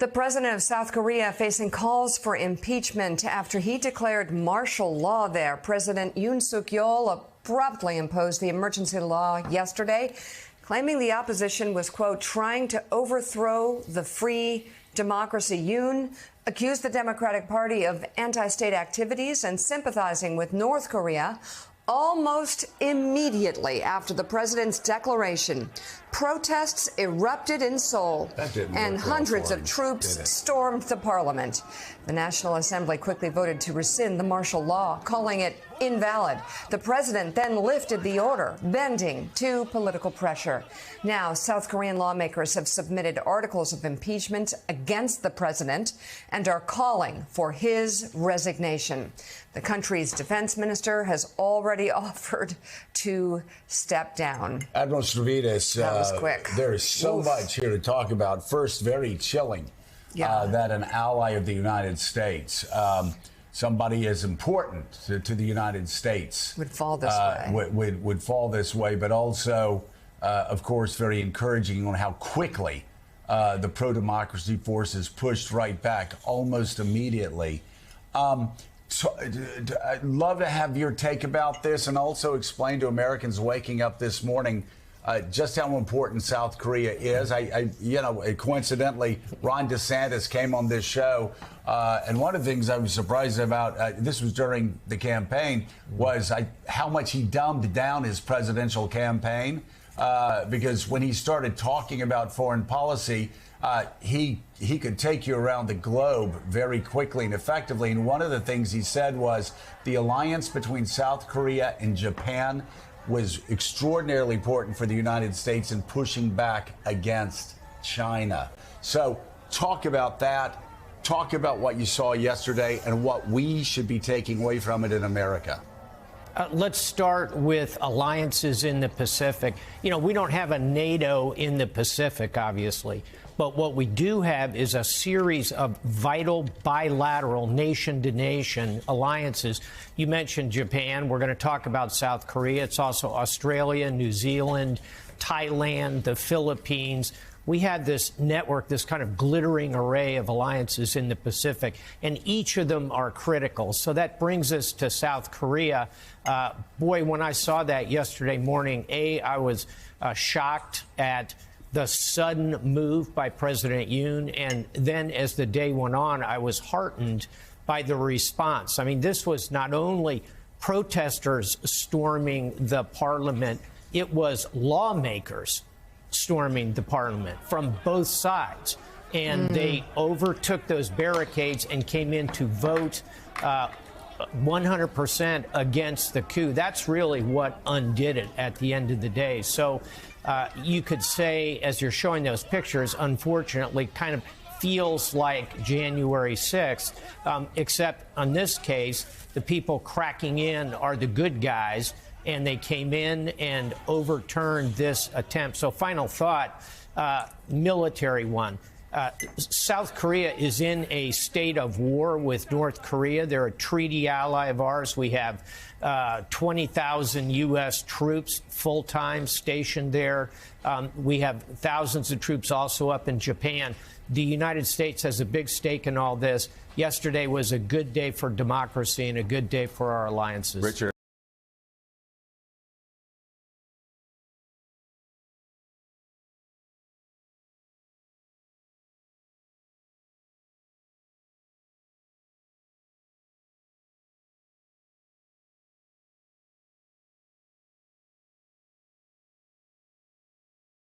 The president of South Korea facing calls for impeachment after he declared martial law there. President Yoon Suk-yeol abruptly imposed the emergency law yesterday, claiming the opposition was, quote, trying to overthrow the free democracy. Yoon accused the Democratic Party of anti-state activities and sympathizing with North Korea. Almost immediately after the president's declaration, protests erupted in Seoul and hundreds of troops stormed the parliament. The National Assembly quickly voted to rescind the martial law, calling it invalid. The president then lifted the order, bending to political pressure. Now, South Korean lawmakers have submitted articles of impeachment against the president and are calling for his resignation. The country's defense minister has already offered to step down. Admiral Stavridis, that was quick. There is so much here to talk about. First, very chilling that an ally of the United States, somebody as important to the United States, would fall this way. Would fall this way, but also, of course, very encouraging on how quickly the pro-democracy forces pushed right back almost immediately. So I'd love to have your take about this and also explain to Americans waking up this morning just how important South Korea is. Coincidentally, Ron DeSantis came on this show, and one of the things I was surprised about, this was during the campaign, was how much he dumbed down his presidential campaign, because when he started talking about foreign policy, he could take you around the globe very quickly and effectively. And one of the things he said was the alliance between South Korea and Japan was extraordinarily important for the United States in pushing back against China. So talk about that. Talk about what you saw yesterday and what we should be taking away from it in America. Let's start with alliances in the Pacific. You know, we don't have a NATO in the Pacific, obviously. But what we do have is a series of vital bilateral nation-to-nation alliances. You mentioned Japan. We're going to talk about South Korea. It's also Australia, New Zealand, Thailand, the Philippines. We have this network, this kind of glittering array of alliances in the Pacific, and each of them are critical. So that brings us to South Korea. Boy, when I saw that yesterday morning, I was shocked at the sudden move by President Yoon. And then as the day went on, I was heartened by the response. I mean, this was not only protesters storming the parliament, it was lawmakers storming the parliament from both sides. And they overtook those barricades and came in to vote 100% against the coup. That's really what undid it at the end of the day. So you could say, as you're showing those pictures, unfortunately, kind of feels like January 6th, except on this case, the people cracking in are the good guys, and they came in and overturned this attempt. So final thought, military one. South Korea is in a state of war with North Korea. They're a treaty ally of ours. We have 20,000 U.S. troops full-time stationed there. We have thousands of troops also up in Japan. The United States has a big stake in all this. Yesterday was a good day for democracy and a good day for our alliances. Richard.